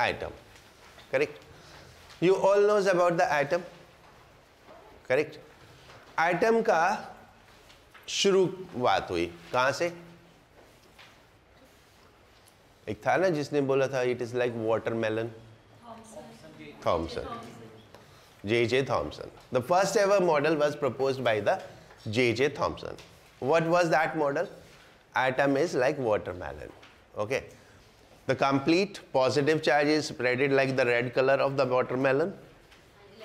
atom. Correct? You all knows about the atom. Correct? Atom का शुरुआत हुई कहां से? एक था ना जिसने बोला था it is like watermelon, Thomson, J.J. Thomson. The first ever model was proposed by the J.J. Thomson. What was that model? Atom is like watermelon. Okay. The complete positive charge is spreaded like the red color of the watermelon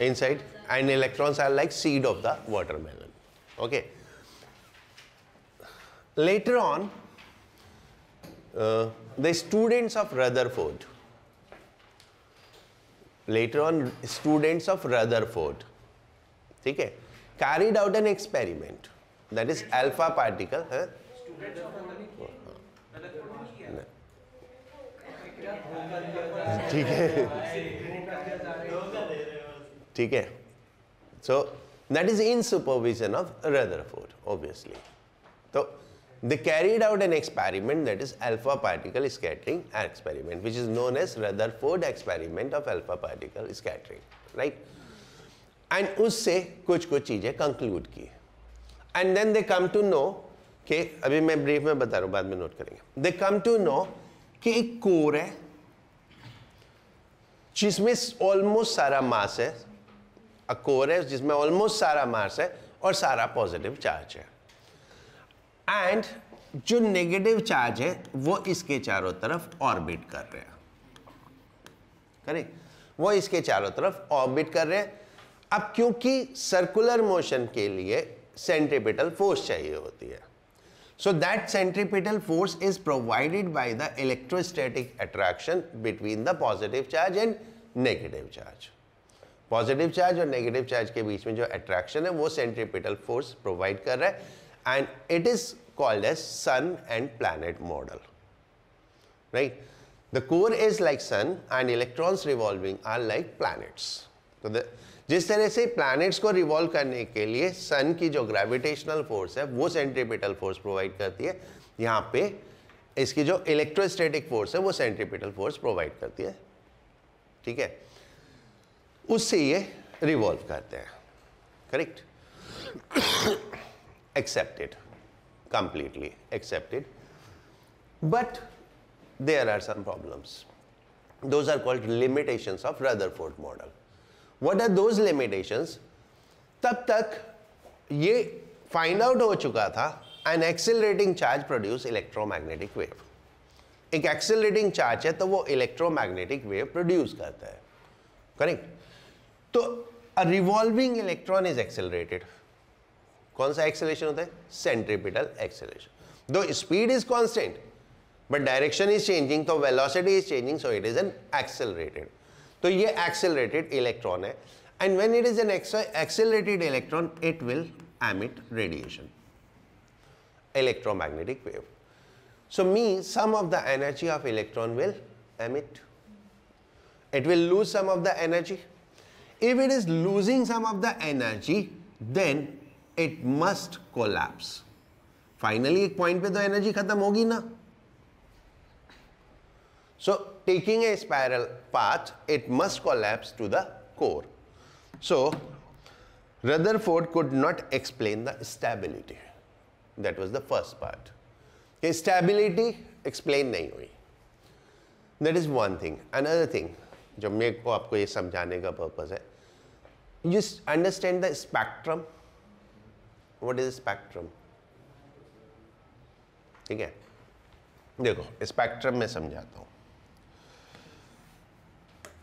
inside, and electrons are like seed of the watermelon. Okay. Later on, the students of Rutherford, ठीक है, carried out an experiment, that is alpha particle. ठीक है, ठीक है. So that is in supervision of Rutherford, obviously. So they carried out an experiment, that is alpha particle scattering experiment, which is known as Rutherford experiment of alpha particle scattering, right? And उससे कुछ चीजें conclude की. And then they come to know कि अभी मैं brief में बता रहा हूँ, बाद में note करेंगे. They come to know कि एक core है जिसमें almost सारा mass है, a core है जिसमें almost सारा mass है और सारा positive charge है. एंड जो नेगेटिव चार्ज है वो इसके चारों तरफ ऑर्बिट कर रहे हैं. करेक्ट? वो इसके चारों तरफ ऑर्बिट कर रहे हैं. अब क्योंकि सर्कुलर मोशन के लिए सेंट्रीपिटल फोर्स चाहिए होती है, so that centripetal force is provided by the electrostatic attraction between the positive charge and negative charge. Positive charge और नेगेटिव चार्ज के बीच में जो अट्रैक्शन है वो सेंट्रीपिटल फोर्स प्रोवाइड कर रहा है. And it is called as sun and planet model, right? The core is like sun and electrons revolving are like planets. तो जिस तरह से planets को revolve करने के लिए sun की जो gravitational force है वो centripetal force provide करती है, यहाँ पे इसकी जो electrostatic force है वो centripetal force provide करती है. ठीक है, उससे ये revolve करते हैं. Correct? Accepted, completely accepted, but there are some problems. Those are called limitations of Rutherford model. What are those limitations? तब तक ये find out हो चुका था an accelerating charge produce electromagnetic wave. एक accelerating charge है तो वो electromagnetic wave produce करता है. Correct? तो a revolving electron is accelerated. कौन सा एक्सेलरेशन होता है? Centripetal acceleration. Though speed is constant but direction is changing, तो velocity is changing, so it is an accelerated. तो ये एक्सेलरेटेड इलेक्ट्रॉन है, and when it is an accelerated electron it will emit radiation, electromagnetic wave. So means some of the energy of electron will emit. It will lose some of the energy. If it is losing some of the energy, then it must collapse. Finally एक point पे तो energy खत्म होगी ना. So taking a spiral path, it must collapse to the core. So Rutherford could not explain the stability. That was the first part. Stability explain नहीं हुई. That is one thing. Another thing, जो मेरे को आपको ये समझाने का purpose है, you understand the spectrum. What is spectrum? ठीक है, देखो स्पेक्ट्रम में समझाता हूं.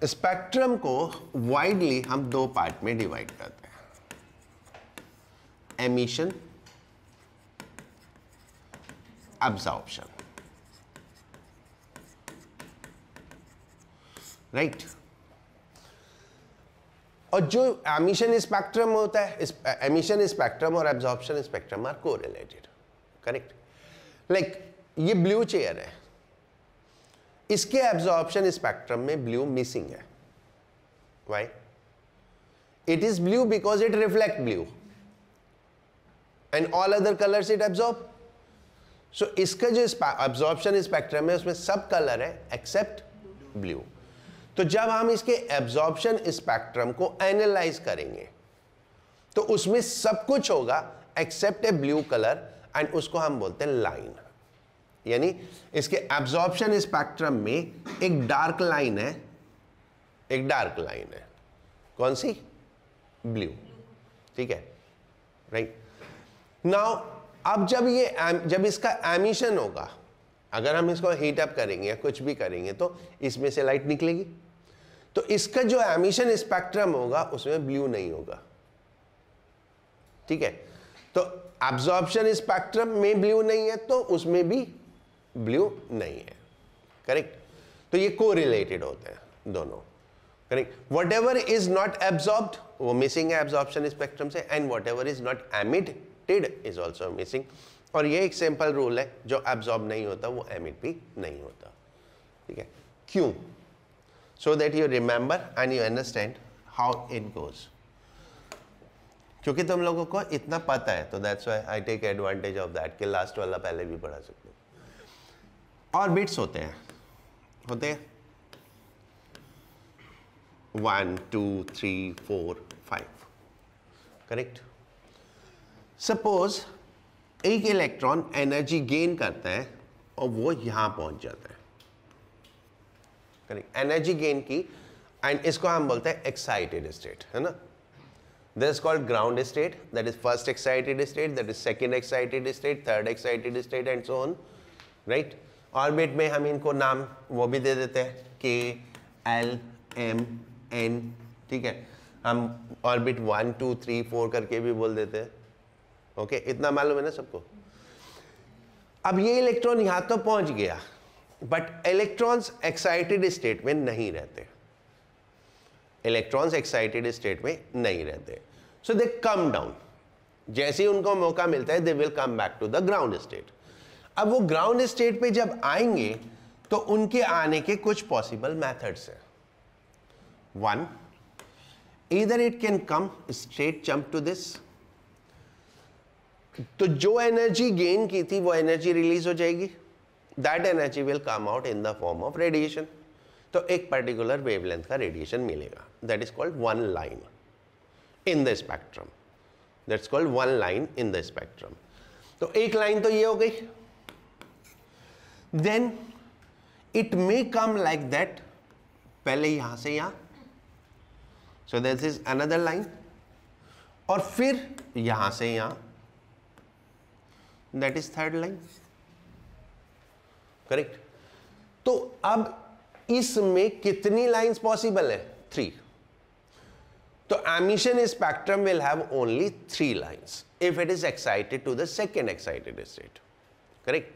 स्पेक्ट्रम को वाइडली हम दो पार्ट में डिवाइड करते हैं, एमिशन, अब्जॉर्प्शन. राइट? और जो एमिशन स्पेक्ट्रम होता है, एमिशन स्पेक्ट्रम और absorption spectrum are correlated. Correct? Like ये ब्लू चेयर है, इसके एब्जॉर्प्शन स्पेक्ट्रम में ब्लू मिसिंग है. Why? It is blue because it reflect blue and all other colours it absorb. So इसका जो एब्जॉर्प्शन स्पेक्ट्रम है उसमें सब कलर है एक्सेप्ट ब्लू. तो जब हम इसके एब्जॉर्प्शन स्पेक्ट्रम को एनालाइज करेंगे तो उसमें सब कुछ होगा except a blue colour, and उसको हम बोलते हैं लाइन। यानी इसके एब्जॉर्प्शन स्पेक्ट्रम में एक डार्क लाइन है, एक डार्क लाइन है, कौन सी? ब्लू। ठीक है, राइट। नाउ अब जब इसका एमिशन होगा, अगर हम इसको हीट अप करेंगे या कुछ भी करेंगे तो इसमें से लाइट निकलेगी, तो इसका जो एमिशन स्पेक्ट्रम होगा उसमें ब्लू नहीं होगा। ठीक है, तो एब्जॉर्प्शन स्पेक्ट्रम में ब्लू नहीं है तो उसमें भी ब्लू नहीं है। करेक्ट, तो ये कोरिलेटेड होते हैं दोनों। Correct, whatever is not absorbed वो मिसिंग है एब्जॉर्प्शन स्पेक्ट्रम से, and whatever is not emitted is also missing. और ये एक सिंपल रूल है, जो एब्जॉर्ब नहीं होता वो एमिट भी नहीं होता। ठीक है, क्यों? So that you remember and you understand how it goes. क्योंकि तुम लोगों को इतना पता है तो that's why I take advantage of that कि लास्ट वाला पहले भी पढ़ा सकते हो। ऑर्बिट्स होते हैं 1 2 3 4 5। करेक्ट, सपोज एक इलेक्ट्रॉन एनर्जी गेन करता है और वो यहां पहुंच जाता है। करेक्ट, एनर्जी गेन की, एंड इसको हम बोलते हैं एक्साइटेड स्टेट, है ना। This is called ground state, that is first excited state, that is second excited state, third excited state and so on, right? Orbit में हम इनको नाम वो भी दे देते हैं, K, L, M, N, ठीक है। हम ऑर्बिट 1 2 3 4 करके भी बोल देते हैं। ओके, इतना मालूम है ना सबको। अब ये इलेक्ट्रॉन यहां तो पहुंच गया, बट इलेक्ट्रॉन्स एक्साइटेड स्टेट में नहीं रहते। इलेक्ट्रॉन्स एक्साइटेड स्टेट में नहीं रहते, सो दे कम डाउन। जैसे ही उनको मौका मिलता है they will come back to the ground state. अब वो ग्राउंड स्टेट पे जब आएंगे तो उनके आने के कुछ पॉसिबल मेथड्स हैं। 1, either it can come straight jump to this, तो जो एनर्जी गेन की थी वो एनर्जी रिलीज हो जाएगी, that energy will come out in the form of radiation. तो एक पर्टिकुलर वेवलेंथ का रेडिएशन मिलेगा, that is called one line in the spectrum. That's called one line in the spectrum. तो एक लाइन तो ये हो गई। Then it may come like that, पहले यहां से यहां, so this is another line, और फिर यहां से यहां, that is third line. Correct, तो अब इसमें कितनी लाइंस पॉसिबल है? 3। तो emission spectrum will have only 3 lines if it is excited to the second excited state. Correct,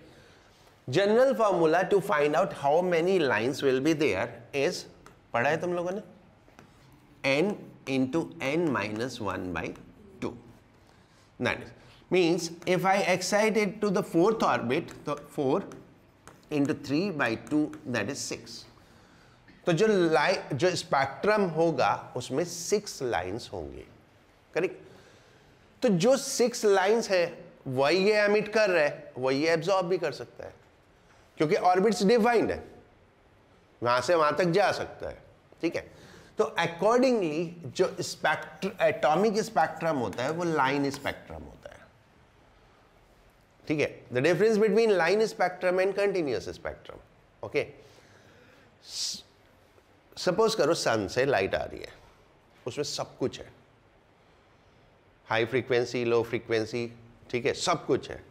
general formula to find out how many lines will be there is, पढ़ा है तुम लोगों ने, n into n minus 1/2। That is, means if I excite it to the 4th orbit, तो 4 into 3/2 that is 6। तो जो spectrum होगा उसमें 6 लाइंस होंगे। करेक्ट, तो जो 6 लाइंस है वही ये एमिट कर रहा है, वही ये एब्जॉर्ब भी कर सकता है, क्योंकि ऑर्बिट्स डिफाइंड है, वहां से वहां तक जा सकता है। ठीक है, तो अकॉर्डिंगली जो एटॉमिक स्पेक्ट्रम होता है वो लाइन स्पेक्ट्रम होता है। ठीक है, the difference between line spectrum and continuous spectrum. Okay, suppose करो सन से लाइट आ रही है, उसमें सब कुछ है, हाई फ्रीक्वेंसी, लो फ्रीक्वेंसी, ठीक है, सब कुछ है।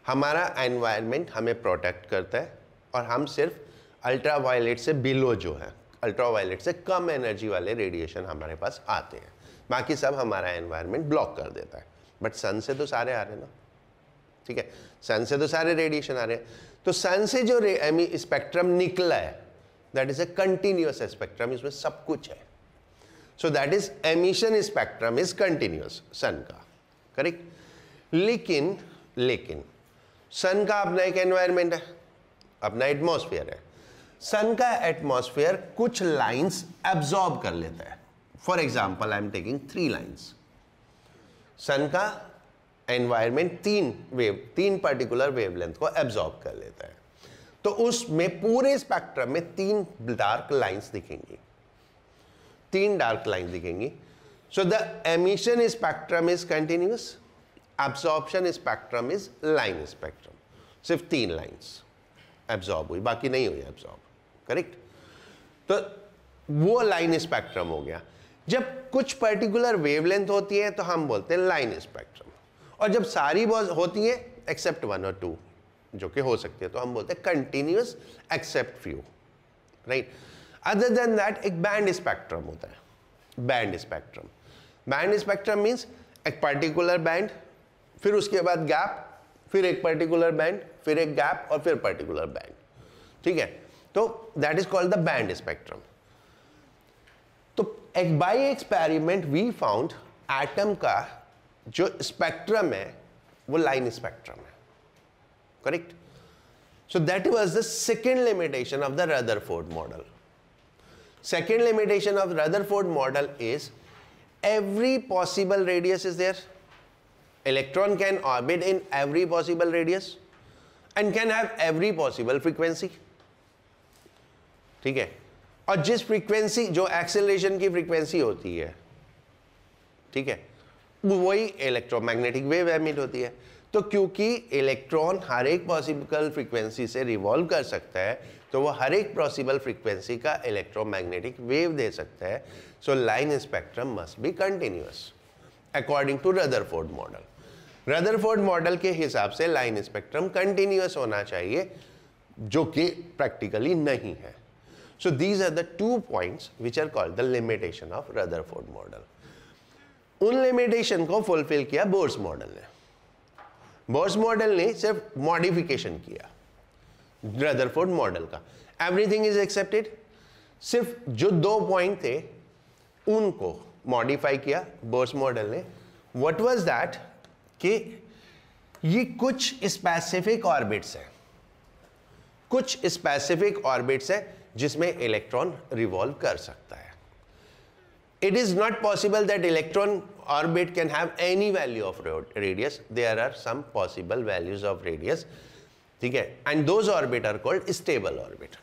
हमारा एनवायरनमेंट हमें प्रोटेक्ट करता है और हम सिर्फ अल्ट्रावायलेट से बिलो जो है, अल्ट्रावायलेट से कम एनर्जी वाले रेडिएशन हमारे पास आते हैं, बाकी सब हमारा एनवायरनमेंट ब्लॉक कर देता है। बट सन से तो सारे आ रहे हैं ना, ठीक है, सन से तो सारे रेडिएशन आ रहे हैं। तो सन से जो स्पेक्ट्रम निकला है that is a continuous spectrum, इसमें सब कुछ है। So that is emission spectrum is continuous sun का। करेक्ट, लेकिन सन का अपना एक एनवायरनमेंट है, अपना एटमॉस्फेयर है। सन का एटमॉस्फेयर कुछ लाइंस एब्जॉर्ब कर लेता है। For example I am taking 3 lines. Sun का एनवायरनमेंट 3 पर्टिकुलर वेवलेंथ को एब्जॉर्ब कर लेता है। तो उसमें पूरे स्पेक्ट्रम में 3 डार्क लाइंस दिखेंगी, 3 डार्क लाइंस दिखेंगी. So the emission spectrum is continuous, absorption spectrum is line spectrum. सिर्फ 3 लाइंस एब्जॉर्ब हुई, बाकी नहीं हुई एब्जॉर्ब. करेक्ट. तो वो लाइन स्पेक्ट्रम हो गया. जब कुछ पर्टिकुलर वेवलेंथ होती है तो हम बोलते हैं लाइन स्पेक्ट्रम, और जब सारी होती है एक्सेप्ट 1 और 2 जो कि हो सकती है तो हम बोलते हैं continuous except few. Right. Other than that एक बैंड स्पेक्ट्रम होता है. Band spectrum, band spectrum means एक पर्टिकुलर बैंड, फिर उसके बाद गैप, फिर एक पर्टिकुलर बैंड, फिर एक गैप और फिर पर्टिकुलर बैंड. ठीक है. तो that is called the band spectrum. तो एक by experiment we found atom का जो स्पेक्ट्रम है वो लाइन स्पेक्ट्रम है. Correct. So that was the second limitation of the Rutherford model. Second limitation of Rutherford model is every possible radius is there. Electron can orbit in every possible radius and can have every possible frequency. ठीक है. और जिस frequency, जो acceleration की frequency होती है, ठीक है, वही इलेक्ट्रोमैग्नेटिक वेव एमिट होती है. तो क्योंकि इलेक्ट्रॉन हर एक पॉसिबल फ्रीक्वेंसी से रिवॉल्व कर सकता है, तो वो हर एक पॉसिबल फ्रीक्वेंसी का इलेक्ट्रोमैग्नेटिक वेव दे सकता है. So line spectrum must be continuous according to Rutherford model. Rutherford model के हिसाब से लाइन स्पेक्ट्रम कंटिन्यूअस होना चाहिए, जो कि प्रैक्टिकली नहीं है. So these are the 2 points which are called the limitation of Rutherford model. उन लिमिटेशन को फुलफिल किया बोर्स मॉडल ने. बोर्स मॉडल ने सिर्फ मॉडिफिकेशन किया रदरफोर्ड मॉडल का. Everything is accepted. सिर्फ जो 2 पॉइंट थे उनको मॉडिफाई किया बोर्स मॉडल ने. व्हाट वाज दैट कि ये कुछ स्पेसिफिक ऑर्बिट्स हैं, कुछ स्पेसिफिक ऑर्बिट्स हैं जिसमें इलेक्ट्रॉन रिवॉल्व कर सकता है. It is not possible that electron orbit can have any value of radius. There are some possible values of radius. ठीक है. And those orbit are called stable orbit.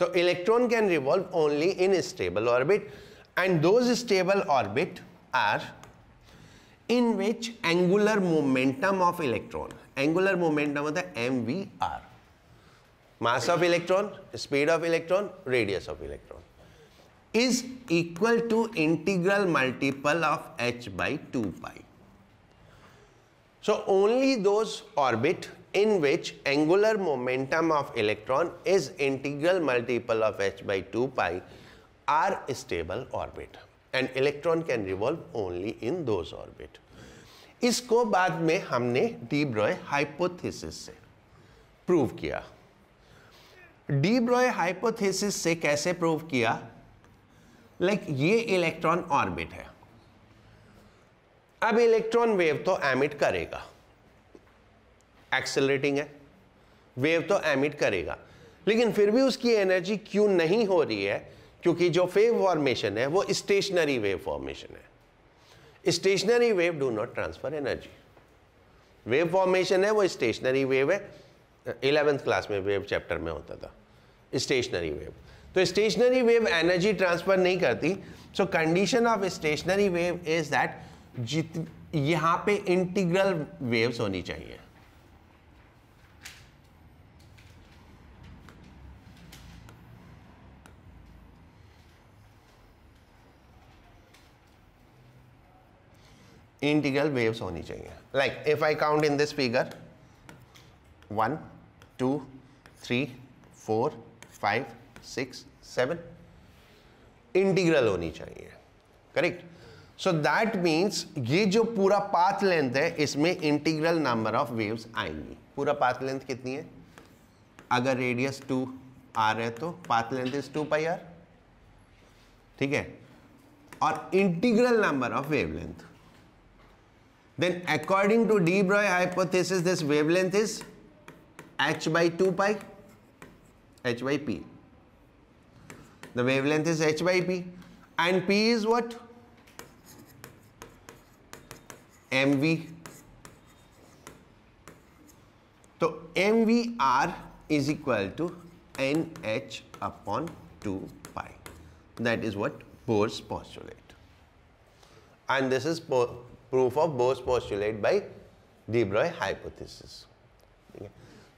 So electron can revolve only in stable orbit, and those stable orbit are in which angular momentum of electron, angular momentum होता है mvr, mass of electron, speed of electron, radius of electron, is equal to integral multiple of h by 2 pi. So only those orbit in which angular momentum of electron is integral multiple of h by 2 pi are stable orbit, and electron can revolve only in those orbit. इसको बाद में हमने D Broglie hypothesis से prove किया. D Broglie hypothesis से कैसे prove किया? Like ये इलेक्ट्रॉन ऑर्बिट है. अब इलेक्ट्रॉन वेव तो एमिट करेगा, एक्सेलरेटिंग है, वेव तो एमिट करेगा, लेकिन फिर भी उसकी एनर्जी क्यों नहीं हो रही है? क्योंकि जो वेव फॉर्मेशन है वो स्टेशनरी वेव फॉर्मेशन है. Stationary wave do not transfer energy. Wave formation है वो स्टेशनरी वेव है. 11th क्लास में वेव चैप्टर में होता था स्टेशनरी वेव. तो स्टेशनरी वेव एनर्जी ट्रांसफर नहीं करती. सो condition of stationary wave is that यहां पे इंटीग्रल वेव्स होनी चाहिए. इंटीग्रल वेव्स होनी चाहिए. Like if I count in this figure 1 2 3 4 5 6 7 integral होनी चाहिए. करेक्ट. सो दैट मीन्स ये जो पूरा पाथ लेंथ है इसमें इंटीग्रल नंबर ऑफ वेव्स आएंगी. पूरा पाथ लेंथ कितनी है? अगर रेडियस 2 r है तो path length is 2 pi r. ठीक है. और integral number of wavelength, then according to de Broglie hypothesis this wavelength is h by 2 pi, h by p. The wavelength is h by p, and p is what? mv. तो mvr is equal to nh upon 2 pi. That is what Bohr's postulate. And this is proof of Bohr's postulate by de Broglie hypothesis.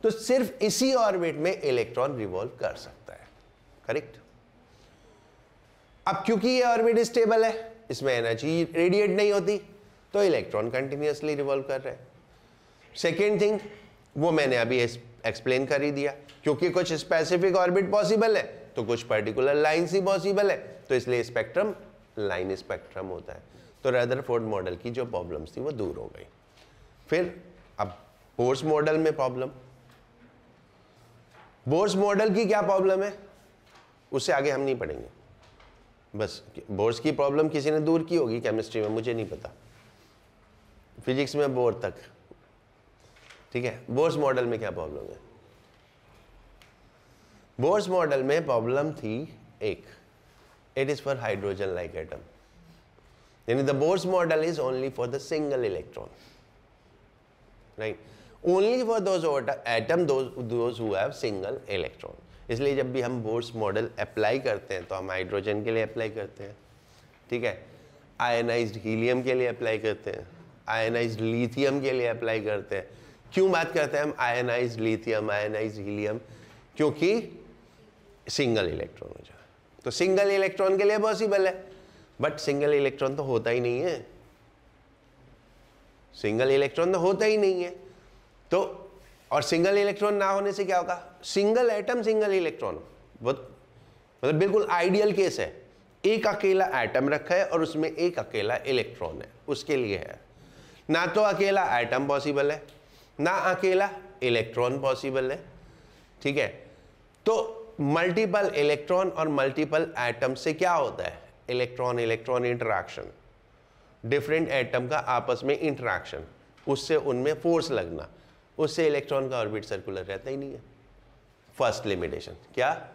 तो सिर्फ इसी orbit में electron revolve कर सकता है, correct. अब क्योंकि ये ऑर्बिट स्टेबल है, इसमें एनर्जी रेडिएट नहीं होती, तो इलेक्ट्रॉन कंटिन्यूअसली रिवॉल्व कर रहे हैं। सेकेंड थिंग, वो मैंने अभी एक्सप्लेन कर ही दिया, क्योंकि कुछ स्पेसिफिक ऑर्बिट पॉसिबल है तो कुछ पर्टिकुलर लाइन्स ही पॉसिबल है, तो इसलिए स्पेक्ट्रम लाइन स्पेक्ट्रम होता है। तो रदरफोर्ड मॉडल की जो प्रॉब्लम्स थी वो दूर हो गई। फिर अब बोर्स मॉडल में प्रॉब्लम, बोर्स मॉडल की क्या प्रॉब्लम है उससे आगे हम नहीं पढ़ेंगे, बस बोर्स की प्रॉब्लम किसी ने दूर की होगी केमिस्ट्री में, मुझे नहीं पता, फिजिक्स में बोर तक, ठीक है। बोर्स मॉडल में क्या प्रॉब्लम है? बोर्स मॉडल में प्रॉब्लम थी एक, it is for hydrogen like atom, यानी the Bohr's model is only for the single electron, right, only for those atom those who have single electron. इसलिए जब भी हम बोर्स मॉडल अप्लाई करते हैं तो हम हाइड्रोजन के लिए अप्लाई करते हैं, ठीक है, आयनाइज्ड हीलियम के लिए अप्लाई करते हैं, आयनाइज्ड लिथियम के लिए अप्लाई करते हैं। क्यों बात करते हैं हम आयनाइज्ड लिथियम, आयनाइज्ड हीलियम? क्योंकि सिंगल इलेक्ट्रॉन हो जाए, तो सिंगल इलेक्ट्रॉन के लिए पॉसिबल है, बट सिंगल इलेक्ट्रॉन तो होता ही नहीं है, सिंगल इलेक्ट्रॉन तो होता ही नहीं है। तो और सिंगल इलेक्ट्रॉन ना होने से क्या होगा? सिंगल एटम सिंगल इलेक्ट्रॉन, मतलब बिल्कुल आइडियल केस है, एक अकेला एटम रखा है और उसमें एक अकेला इलेक्ट्रॉन है, उसके लिए है। ना तो अकेला एटम पॉसिबल है, ना अकेला इलेक्ट्रॉन पॉसिबल है, ठीक है। तो मल्टीपल इलेक्ट्रॉन और मल्टीपल एटम से क्या होता है? Electron electron interaction, different atom का आपस में इंटरैक्शन, उससे उनमें फोर्स लगना, उससे इलेक्ट्रॉन का ऑर्बिट सर्कुलर रहता ही नहीं है। फर्स्ट लिमिटेशन क्या?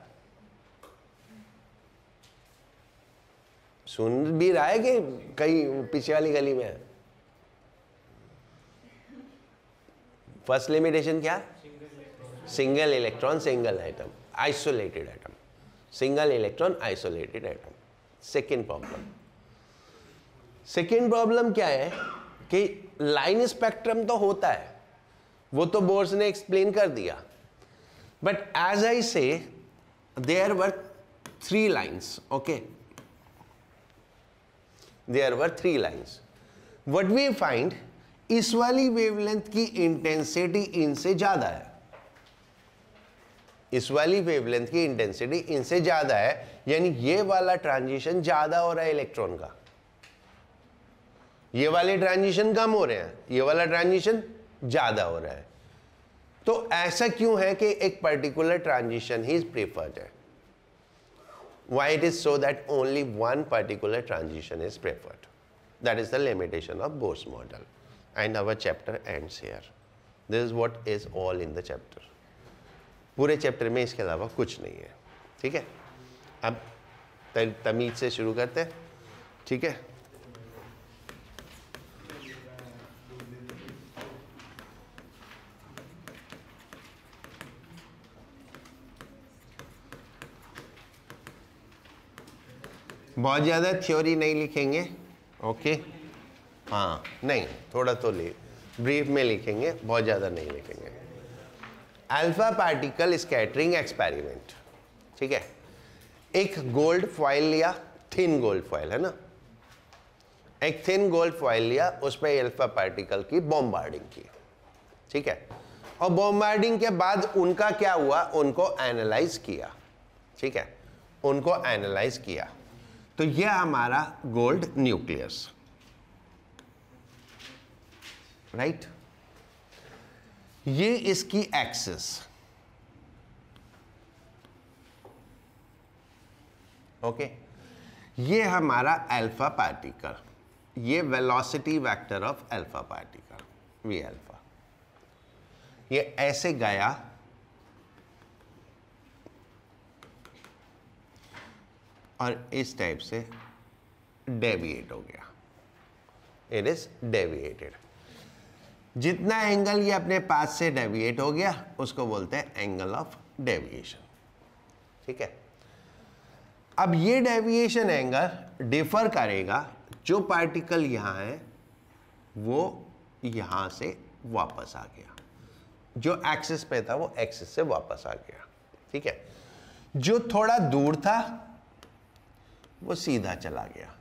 सुन भी रहा है कि कहीं पीछे वाली गली में है? फर्स्ट लिमिटेशन क्या? Single electron single atom, isolated atom, single electron isolated atom. Second problem क्या है कि लाइन स्पेक्ट्रम तो होता है, वो तो बोर्स ने एक्सप्लेन कर दिया, but as I say there were 3 lines, okay, there were 3 lines. What we find, इस वाली वेवलेंथ की इंटेंसिटी इनसे ज्यादा है, इस वाली वेवलेंथ की इंटेंसिटी इनसे ज्यादा है, यानी ये वाला ट्रांजिशन ज्यादा हो रहा है इलेक्ट्रॉन का, ये वाले ट्रांजिशन कम हो रहे हैं, ये वाला ट्रांजिशन ज्यादा हो रहा है। तो ऐसा क्यों है कि एक पर्टिकुलर ट्रांजिशन ही प्रेफर्ड है? Why it is so that only one particular transition is preferred? That is the limitation of Bohr's model, and our chapter ends here. This is what is all in the chapter. पूरे chapter में इसके अलावा कुछ नहीं है, ठीक है। अब तमीज से शुरू करते हैं, ठीक है। बहुत ज़्यादा थ्योरी नहीं लिखेंगे, ओके, हाँ नहीं, थोड़ा तो ब्रीफ में लिखेंगे, बहुत ज़्यादा नहीं लिखेंगे। अल्फा पार्टिकल स्कैटरिंग एक्सपेरिमेंट, ठीक है। एक गोल्ड फॉइल लिया, थिन गोल्ड फॉइल है ना, एक थिन गोल्ड फॉइल लिया, उस पर अल्फा पार्टिकल की बॉम्बार्डिंग की, ठीक है, और बॉम्बार्डिंग के बाद उनका क्या हुआ, उनको एनालाइज किया, ठीक है, उनको एनालाइज किया। तो यह हमारा गोल्ड न्यूक्लियस, राइट, ये इसकी एक्सिस, ओके, ये हमारा अल्फा पार्टिकल, ये velocity vector of alpha particle, V alpha, ये ऐसे गया और इस टाइप से डेविएट हो गया, इट इज डेविएटेड। जितना एंगल ये अपने पाथ से डेविएट हो गया उसको बोलते हैं एंगल ऑफ डेविएशन। ठीक है, अब ये डेविएशन एंगल डिफर करेगा, जो पार्टिकल यहां है वो यहां से वापस आ गया, जो एक्सिस पे था वो एक्सिस से वापस आ गया। ठीक है, जो थोड़ा दूर था वो सीधा चला गया,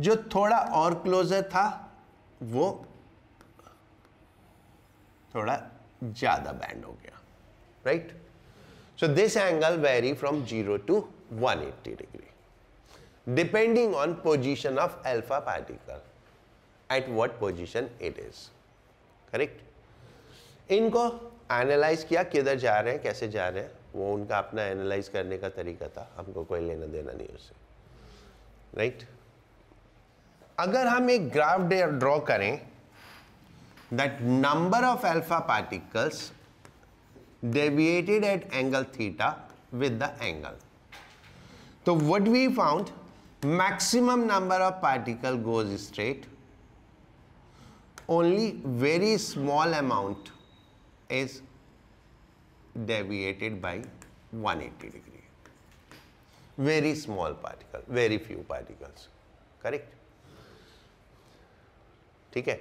जो थोड़ा और क्लोजर था वो थोड़ा ज्यादा बैंड हो गया। Right, so this angle very from 0 to 180 degree depending on position of alpha particle at what position it is. Correct, इनको एनालाइज किया, किधर जा रहे हैं कैसे जा रहे हैं वो उनका अपना एनालाइज करने का तरीका था, हमको कोई लेना देना नहीं उससे। राइट, अगर हम एक ग्राफ ड्रॉ करें that number of alpha particles deviated at angle theta with the angle, so what we found, maximum number of particle goes straight, only very small amount is deviated by 180 degree, very small particle, very few particles. Correct? ठीक है,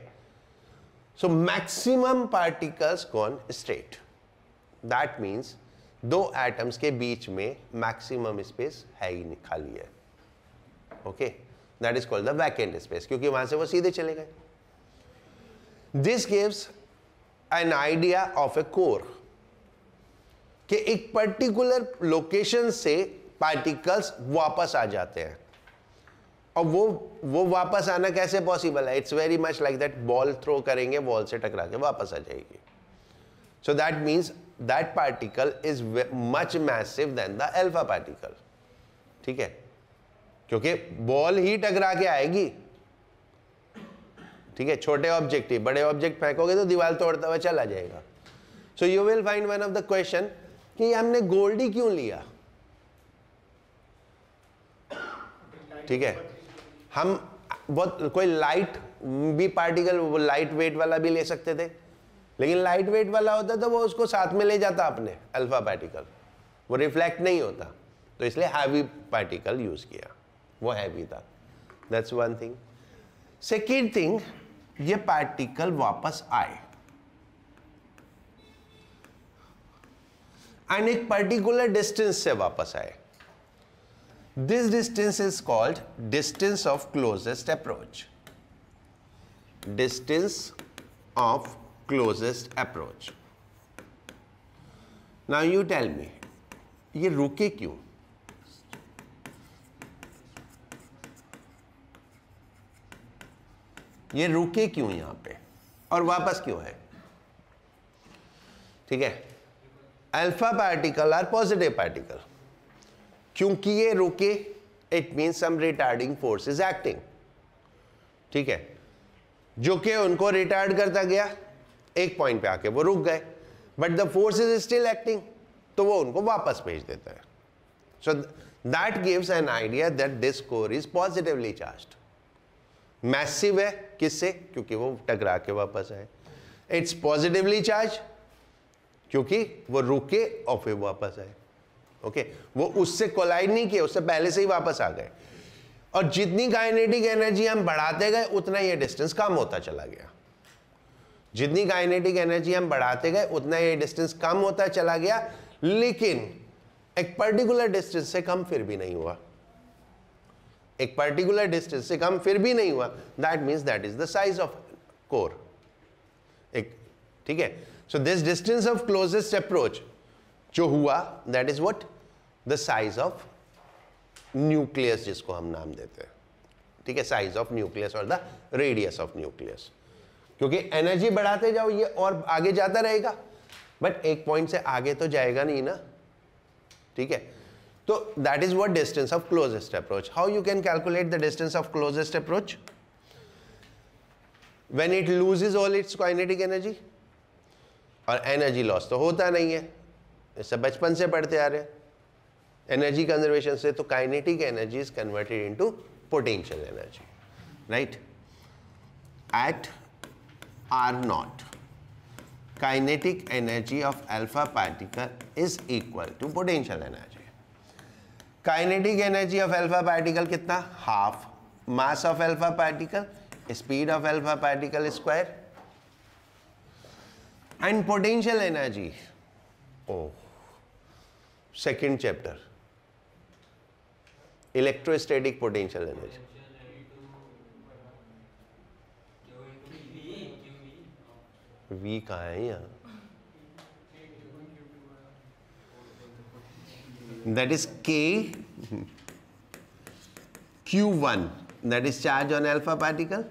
so maximum particles gone straight, that means दो atoms के बीच में maximum space है ही नहीं, खाली है। Okay, that is called the vacant space, क्योंकि वहां से वो सीधे चले गए। This gives an idea of A core, कि एक पर्टिकुलर लोकेशन से पार्टिकल्स वापस आ जाते हैं, और वो वापस आना कैसे पॉसिबल है? It's very much like that, ball throw करेंगे, बॉल से टकरा के वापस आ जाएगी। So that means that particle is much massive than the alpha particle. ठीक है, क्योंकि बॉल ही टकरा के आएगी। ठीक है, छोटे ऑब्जेक्ट ही, बड़े ऑब्जेक्ट फेंकोगे तो दीवार तोड़ता हुआ चला जाएगा। So you will find one of the question कि हमने गोल्ड ही क्यों लिया। ठीक है, हम बहुत कोई लाइट भी पार्टिकल, वो लाइट वेट वाला भी ले सकते थे, लेकिन लाइट वेट वाला होता तो वो उसको साथ में ले जाता अपने अल्फा पार्टिकल, वो रिफ्लेक्ट नहीं होता, तो इसलिए हैवी पार्टिकल यूज किया, वो हैवी था। That's one thing. Second thing, ये पार्टिकल वापस आए एंड एक पर्टिकुलर डिस्टेंस से वापस आए। This distance is called distance of closest approach, distance of closest approach. Now you tell me, ये रुके क्यों? ये रुके क्यों यहां पे और वापस क्यों है? ठीक है, alpha particle are positive particle, क्योंकि ये रुके it means some retarding force is acting. ठीक है, जो कि उनको रिटार्ड करता गया, एक पॉइंट पे आके वो रुक गए, but the force is still acting, तो वो उनको वापस भेज देता है। So that gives an idea that this core is positively charged. Massive है किससे? क्योंकि वो टकरा के वापस आए। इट्स पॉजिटिवली चार्ज क्योंकि वो रुके और फिर वापस आए। ओके, वो उससे कोलाइड नहीं किए, उससे पहले से ही वापस आ गए, और जितनी काइनेटिक एनर्जी हम बढ़ाते गए उतना ये डिस्टेंस कम होता चला गया। जितनी काइनेटिक एनर्जी हम बढ़ाते गए उतना ये डिस्टेंस कम होता चला गया, लेकिन एक पर्टिकुलर डिस्टेंस से कम फिर भी नहीं हुआ, एक पर्टिकुलर डिस्टेंस से कम फिर भी नहीं हुआ। That means that is the size of core. एक, ठीक है, so this distance of closest approach जो हुआ, that is what, the size of nucleus, जिसको हम नाम देते हैं। ठीक है, साइज ऑफ न्यूक्लियस और द रेडियस ऑफ न्यूक्लियस, क्योंकि एनर्जी बढ़ाते जाओ ये और आगे जाता रहेगा, बट एक पॉइंट से आगे तो जाएगा नहीं ना। ठीक है, तो that is what distance of closest approach. How you can calculate the distance of closest approach? When it loses all it's kinetic energy, और एनर्जी लॉस तो होता नहीं है, इससे बचपन से पढ़ते आ रहे हैं एनर्जी कंजर्वेशन से, तो kinetic energy is converted into potential energy, right, at R0. Kinetic energy of alpha particle is equal to potential energy. Kinetic energy of alpha particle कितना? Half mass of alpha particle, speed of alpha particle square, and potential energy. Oh, second chapter, electrostatic potential energy. V कहाँ है यहाँ? That is K Q1, that is charge on alpha particle,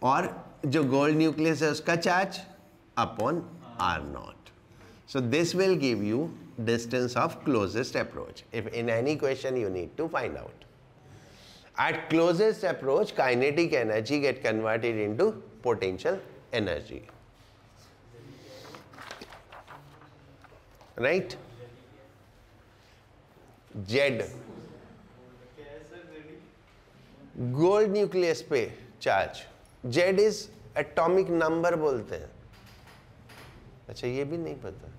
और जो gold nucleus है उसका charge upon R0. So this will give you distance of closest approach. If in any question you need to find out. At closest approach, kinetic energy get converted into potential energy. Right? Z. Gold nucleus पे charge. Z is atomic number बोलते हैं. अच्छा, ये भी नहीं पता.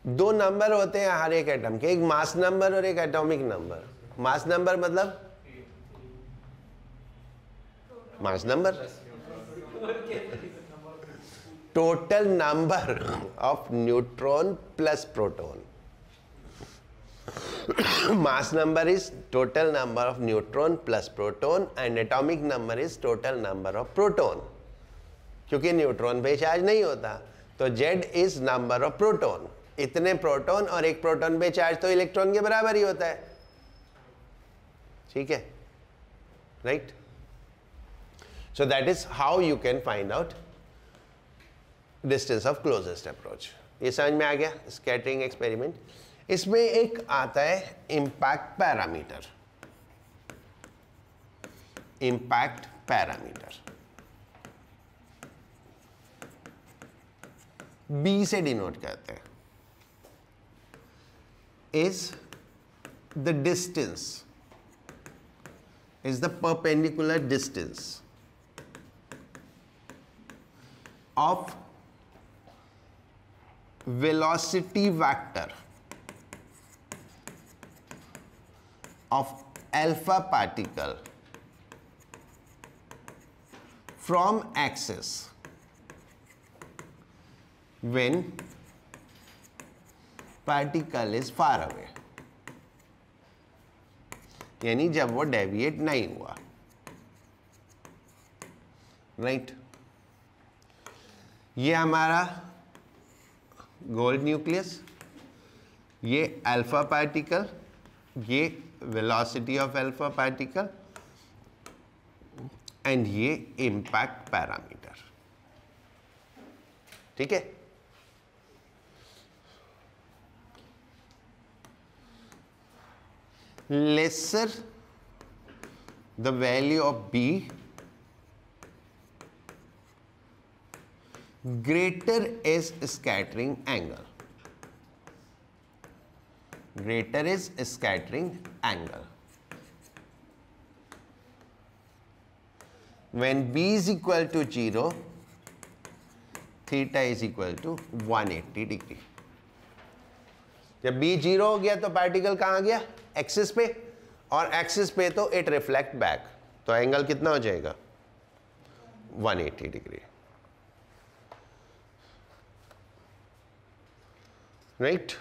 दो number होते हैं हर एक एटम के, एक मास नंबर और एक एटॉमिक नंबर. मास नंबर मतलब mass number, total number of neutron plus proton. mass number is total number of neutron plus proton and atomic number is total number of proton. क्योंकि neutron पे charge नहीं होता तो Z is number of proton. इतने proton और एक proton पे charge तो इलेक्ट्रॉन के बराबर ही होता है. ठीक है, right? So that is how you can find out distance of closest approach. ये समझ में आ गया स्कैटरिंग एक्सपेरिमेंट. इसमें एक आता है impact parameter. Impact parameter B से डिनोट करते हैं. Is the distance, is the perpendicular distance of velocity vector of alpha particle from axis when particle is far away. यानी जब वो डेविएट नहीं हुआ. राइट? ये हमारा गोल्ड न्यूक्लियस, ये अल्फा पार्टिकल, ये velocity of alpha particle and ये इम्पैक्ट पैरामीटर. ठीक है. lesser the value of B, greater is scattering angle. Greater is scattering angle. When B is equal to 0, theta is equal to 180 degree. जब B 0 हो गया तो particle कहाँ गया? Axis पे, और एक्सिस पे तो इट रिफ्लेक्ट बैक, तो एंगल कितना हो जाएगा? 180 डिग्री. राइट?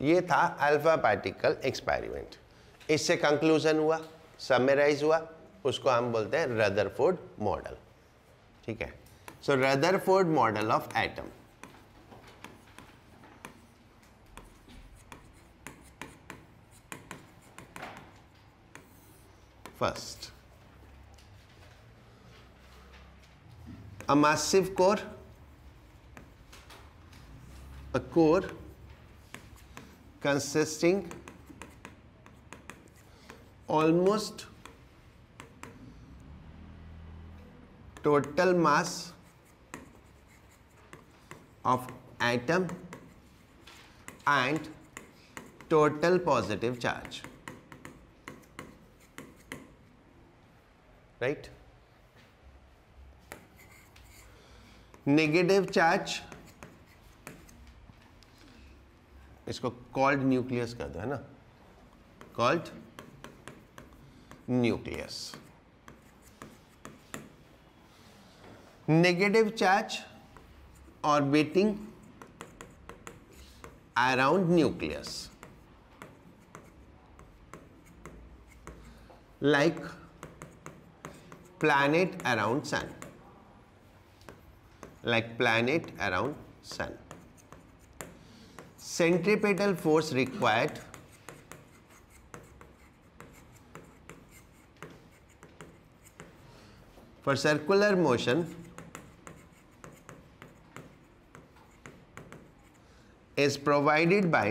ये था अल्फा पार्टिकल एक्सपेरिमेंट. इससे कंक्लूजन हुआ, समराइज हुआ, उसको हम बोलते हैं रदरफोर्ड मॉडल. ठीक है. So Rutherford model of atom. First, a massive core, a core consisting almost total mass of atom and total positive charge. Right. Negative charge, इसको कॉल्ड न्यूक्लियस कहते हैं ना, called nucleus. Negative charge orbiting around nucleus, like planet around sun, like planet around sun. Centripetal force required for circular motion is provided by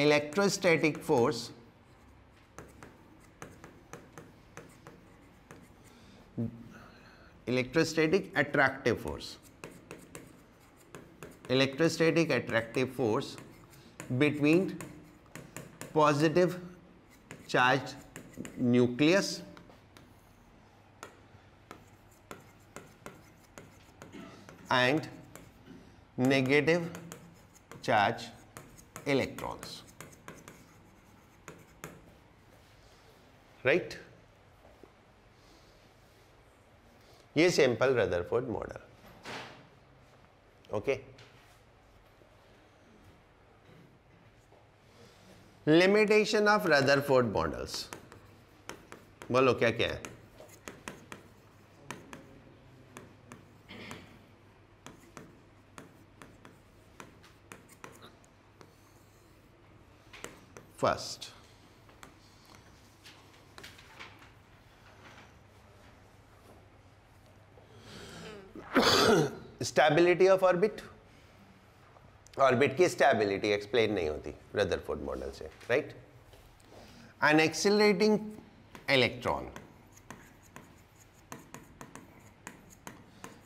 electrostatic force electrostatic attractive force between positive charged nucleus and negative charge electrons. Right. ये simple Rutherford model. Okay. Limitation of Rutherford models, बोलो क्या क्या है. First, stability of orbit. Orbit की stability explain नहीं होती Rutherford model से, right. An accelerating electron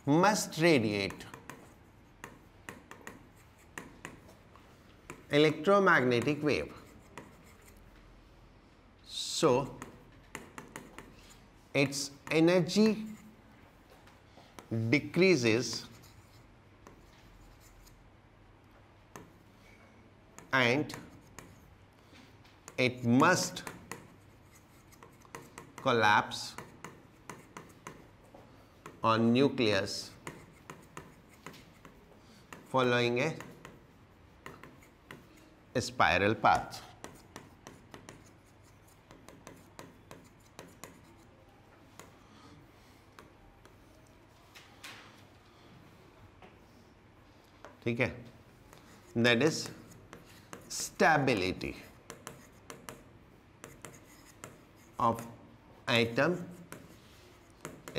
must radiate electromagnetic wave, so its energy decreases and it must collapse on nucleus following a spiral path. ठीक है, that is stability of atom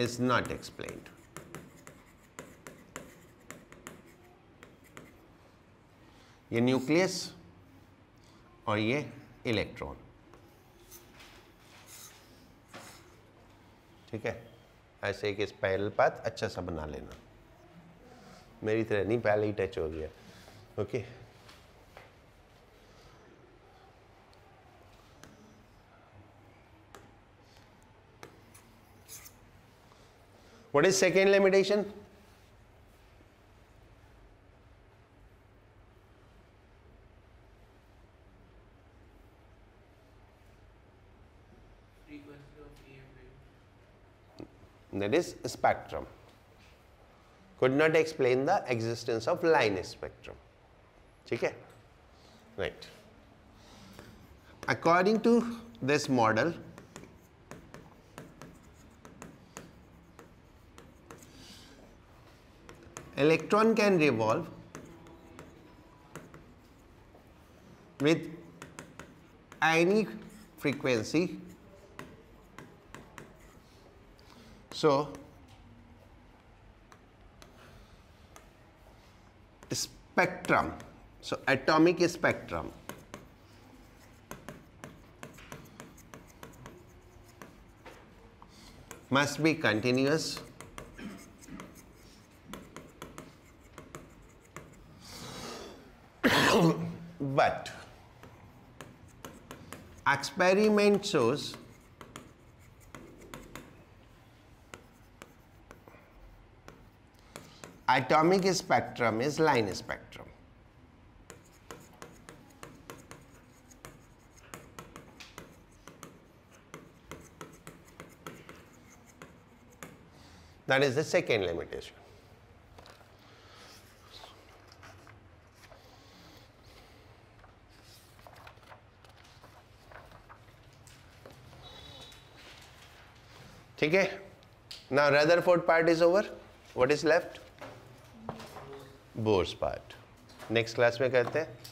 is not explained. ये nucleus और ये electron. ठीक है, ऐसे एक spiral path अच्छा सा बना लेना. मेरी तरह नहीं, पहले ही टच हो गया. Okay. What is second limitation? That is spectrum. Could not explain the existence of line spectrum. ठीक है, right. According to this model, electron can revolve with any frequency. So spectrum, so atomic spectrum must be continuous but experiment shows atomic spectrum is line spectrum. That is the second limitation. ठीक है. Now Rutherford part is over. What is left? Bohr's part. Next class में करते हैं.